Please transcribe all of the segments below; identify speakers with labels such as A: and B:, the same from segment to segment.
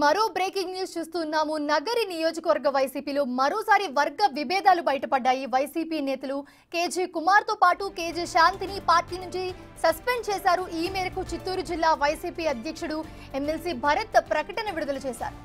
A: మరో breaking news చూస్తున్నాము. నగరి నియోజకవర్గ వైసీపీలో మరోసారి వర్గ విభేదాలు బయటపడ్డాయి. వైసీపీ నేతలు కేజే కుమార్ తో పాటు కేజే శాంతిని పార్టీ నుంచి సస్పెండ్ చేశారు. ఈ మేరకు చిత్తూరు జిల్లా వైసీపీ అధ్యక్షుడు ఎమ్మెల్సీ భరత్ ప్రకటన విడుదల చేశారు.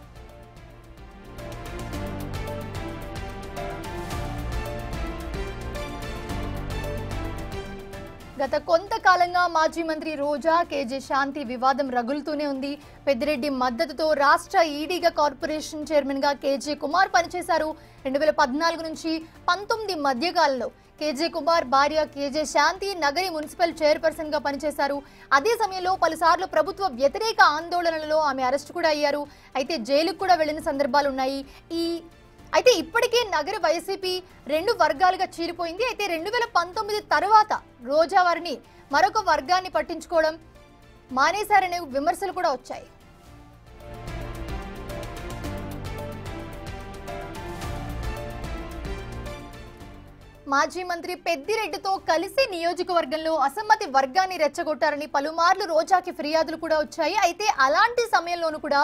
A: గత కొంతకాలంగా మాజీ మంత్రి రోజా కేజే శాంతి వివాదం రగులుతూనే ఉంది. పెద్దిరెడ్డి మద్దతుతో రాష్ట్ర ఈడీగా కార్పొరేషన్ చైర్మన్ గా కేజే కుమార్ పనిచేశారు. 2014 నుంచి 19 మధ్యకాలంలో కేజే కుమార్ భార్య కేజే శాంతి నగరి మున్సిపల్ చైర్పర్సన్ గా పనిచేశారు. అదే సమయంలో పలుసార్లు ప్రభుత్వ వ్యతిరేక ఆందోళనలలో ఆమె అరెస్ట్ కూడా అయ్యారు. అయితే జైలుకు కూడా వెళ్లిన సందర్భాలు ఉన్నాయి. అయితే ఇప్పటికే నగర వైసీపీ 2 వర్గాలుగా చీలిపోయింది. అయితే 2019 తర్వాత రోజా వారిని మరొక వర్గాన్ని పట్టించుకోవడం మానేశారనే విమర్శలు కూడా వచ్చాయి. మాజీ మంత్రి పెద్దిరెడ్డితో కలిసి నియోజకవర్గంలో అసమ్మతి వర్గాన్ని రెచ్చగొట్టారని పలుమార్లు రోజాకి ఫిర్యాదులు కూడా వచ్చాయి. అయితే అలాంటి సమయంలోనూ కూడా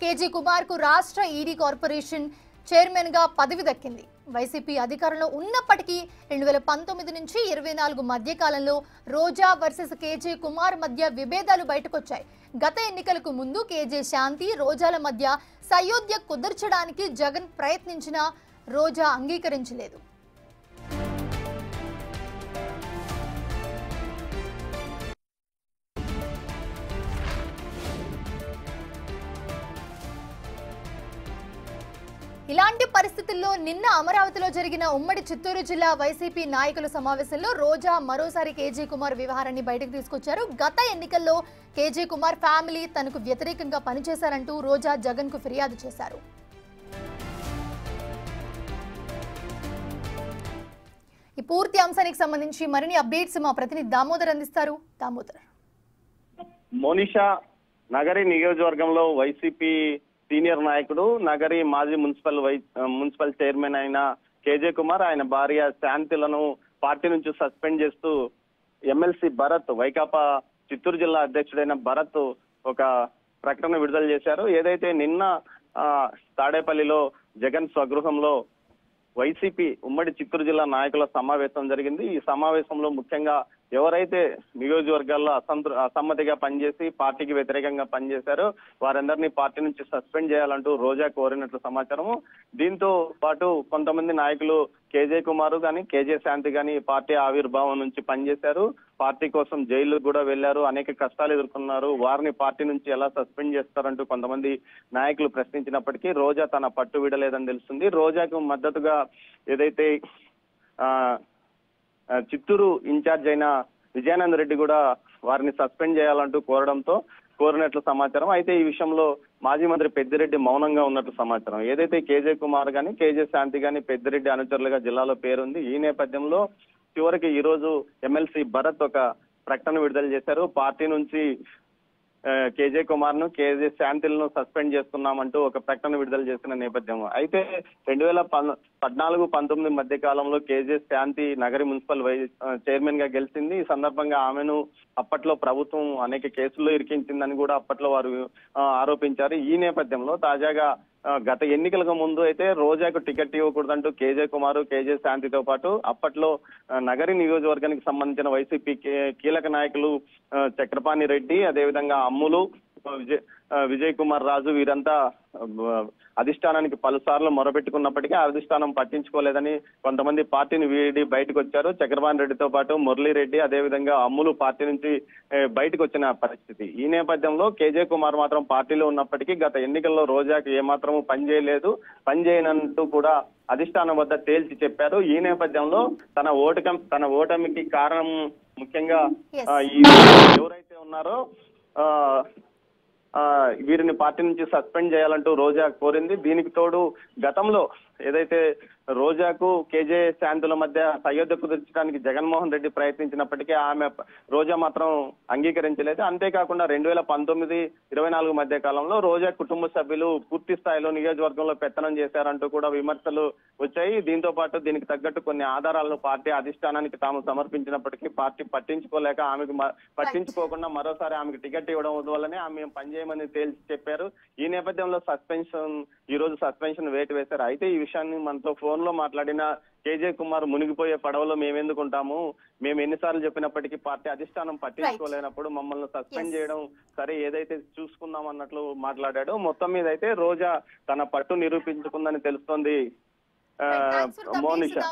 A: కేజీ కుమార్ కు రాష్ట్ర ఈడీ కార్పొరేషన్ చైర్మన్ గా పదవి దక్కింది. వైసీపీ అధికారంలో ఉన్నప్పటికీ 2019 నుంచి 24 మధ్య కాలంలో రోజా వర్సెస్ కేజే కుమార్ మధ్య విభేదాలు బయటకొచ్చాయి. గత ఎన్నికలకు ముందు కేజే శాంతి రోజాల మధ్య సయోధ్య కుదర్చడానికి జగన్ ప్రయత్నించినా రోజా అంగీకరించలేదు. ఇలాంటి పరిస్థితుల్లో నిన్న అమరావతిలో జరిగిన ఉమ్మడి చిత్తూరు జిల్లా వైసీపీ నాయకుల సమావేశంలో రోజా మరోసారి కేజే కుమార్ వ్యవహారాన్ని బయటకు తీసుకొచ్చారు. గత ఎన్నికల్లో కేజే కుమార్ ఫ్యామిలీ తనకు వ్యతిరేకంగా పనిచేశారంటూ రోజా జగన్ కు ఫిర్యాదు చేశారు. ఈ పూర్తి అంశానికి సంబంధించి మరిన్ని అప్డేట్స్ మా ప్రతినిధి దామోదర్ అందిస్తారు. దామోదర్.
B: మోనిషా, నగరి నియోజకవర్గంలో వైసీపీ సీనియర్ నాయకుడు నగరి మాజీ మున్సిపల్ చైర్మన్ అయిన కేజే కుమార్ ఆయన భార్య శాంతిలను పార్టీ నుంచి సస్పెండ్ చేస్తూ ఎమ్మెల్సీ భరత్, వైకాపా చిత్తూరు జిల్లా అధ్యక్షుడైన భరత్ ఒక ప్రకటన విడుదల చేశారు. ఏదైతే నిన్న తాడేపల్లిలో జగన్ స్వగృహంలో వైసీపీ ఉమ్మడి చిత్తూరు జిల్లా నాయకుల సమావేశం జరిగింది. ఈ సమావేశంలో ముఖ్యంగా ఎవరైతే నియోజకవర్గాల్లో అసమ్మతిగా పనిచేసి పార్టీకి వ్యతిరేకంగా పనిచేశారో వారందరినీ పార్టీ నుంచి సస్పెండ్ చేయాలంటూ రోజా కోరినట్లు సమాచారము. దీంతో పాటు కొంతమంది నాయకులు కేజే కుమార్ కానీ కేజే శాంతి కానీ పార్టీ ఆవిర్భావం నుంచి పనిచేశారు. పార్టీ కోసం జైలు కూడా వెళ్లారు, అనేక కష్టాలు ఎదుర్కొన్నారు. వారిని పార్టీ నుంచి ఎలా సస్పెండ్ చేస్తారంటూ కొంతమంది నాయకులు ప్రశ్నించినప్పటికీ రోజా తన పట్టు విడలేదని తెలుస్తుంది. రోజాకు మద్దతుగా ఏదైతే చిత్తూరు ఇన్ఛార్జ్ అయిన విజయానంద రెడ్డి కూడా వారిని సస్పెండ్ చేయాలంటూ కోరినట్లు సమాచారం. అయితే ఈ విషయంలో మాజీ మంత్రి పెద్దిరెడ్డి మౌనంగా ఉన్నట్లు సమాచారం. ఏదైతే కేజే కుమార్ గాని కేజే శాంతి గాని పెద్దిరెడ్డి అనుచరులుగా జిల్లాలో పేరుంది. ఈ నేపథ్యంలో చివరికి ఈ రోజు ఎమ్మెల్సీ భరత్ ఒక ప్రకటన విడుదల చేశారు. పార్టీ నుంచి కేజే కుమార్ ను కేజే శాంతిలను సస్పెండ్ చేస్తున్నామంటూ ఒక ప్రకటన విడుదల చేసిన నేపథ్యం. అయితే 2014-19 మధ్య కాలంలో కేజే శాంతి నగరి మున్సిపల్ చైర్మన్ గా గెలిచింది. ఈ సందర్భంగా ఆమెను అప్పట్లో ప్రభుత్వం అనేక కేసుల్లో ఇరికించిందని కూడా అప్పట్లో వారు ఆరోపించారు. ఈ నేపథ్యంలో తాజాగా గత ఎన్నికలకు ముందు అయితే రోజాకు టికెట్ ఇవ్వకూడదంటూ కేజే కుమార్ కేజే శాంతితో పాటు అప్పట్లో నగరి నియోజకవర్గానికి సంబంధించిన వైసీపీ కీలక నాయకులు చక్రపాణి రెడ్డి, అదేవిధంగా అమ్ములు, విజయ్ కుమార్ రాజు వీరంతా అధిష్టానానికి పలుసార్లు మొరబెట్టుకున్నప్పటికీ అధిష్టానం పట్టించుకోలేదని కొంతమంది పార్టీని వీడి బయటకు వచ్చారు. చక్రపాణి రెడ్డితో పాటు మురళీరెడ్డి, అదేవిధంగా అమ్ములు పార్టీ నుంచి బయటకు వచ్చిన పరిస్థితి. ఈ నేపథ్యంలో కేజే కుమార్ మాత్రం పార్టీలో ఉన్నప్పటికీ గత ఎన్నికల్లో రోజాకి ఏమాత్రము పనిచేయనంటూ కూడా అధిష్టానం వద్ద తేల్చి చెప్పారు. ఈ నేపథ్యంలో తన ఓటమికి కారణం ముఖ్యంగా ఎవరైతే ఉన్నారో వీరిని పార్టీ నుంచి సస్పెండ్ చేయాలంటూ రోజా కోరింది. దీనికి తోడు గతంలో ఏదైతే రోజాకు కేజే శాంతుల మధ్య సయోధ్య కుదిర్చడానికి జగన్మోహన్ రెడ్డి ప్రయత్నించినప్పటికీ ఆమె రోజా మాత్రం అంగీకరించలేదు. అంతేకాకుండా 2019-24 మధ్య కాలంలో రోజా కుటుంబ సభ్యులు పూర్తి స్థాయిలో నియోజకవర్గంలో పెత్తనం చేశారంటూ కూడా విమర్శలు వచ్చాయి. దీంతో పాటు దీనికి తగ్గట్టు కొన్ని ఆధారాలను పార్టీ అధిష్టానానికి తాము సమర్పించినప్పటికీ పార్టీ పట్టించుకోలేక ఆమెకు పట్టించుకోకుండా మరోసారి ఆమెకు టికెట్ ఇవ్వడం వల్లనే ఆమె పనిచేయమని తేల్చి చెప్పారు. ఈ నేపథ్యంలో ఈ రోజు సస్పెన్షన్ వేటు వేశారు. అయితే ఈ విషయాన్ని మనతో ఫోన్ లో మాట్లాడిన కేజే కుమార్ మునిగిపోయే పడవలో మేమెందుకుంటాము, మేము ఎన్నిసార్లు చెప్పినప్పటికీ పార్టీ అధిష్టానం పట్టించుకోలేనప్పుడు మమ్మల్ని సస్పెండ్ చేయడం సరే ఏదైతే చూసుకుందాం అన్నట్లు మాట్లాడాడు. మొత్తం మీద అయితే రోజా తన పట్టు నిరూపించుకుందని తెలుస్తోంది. మోనిషా.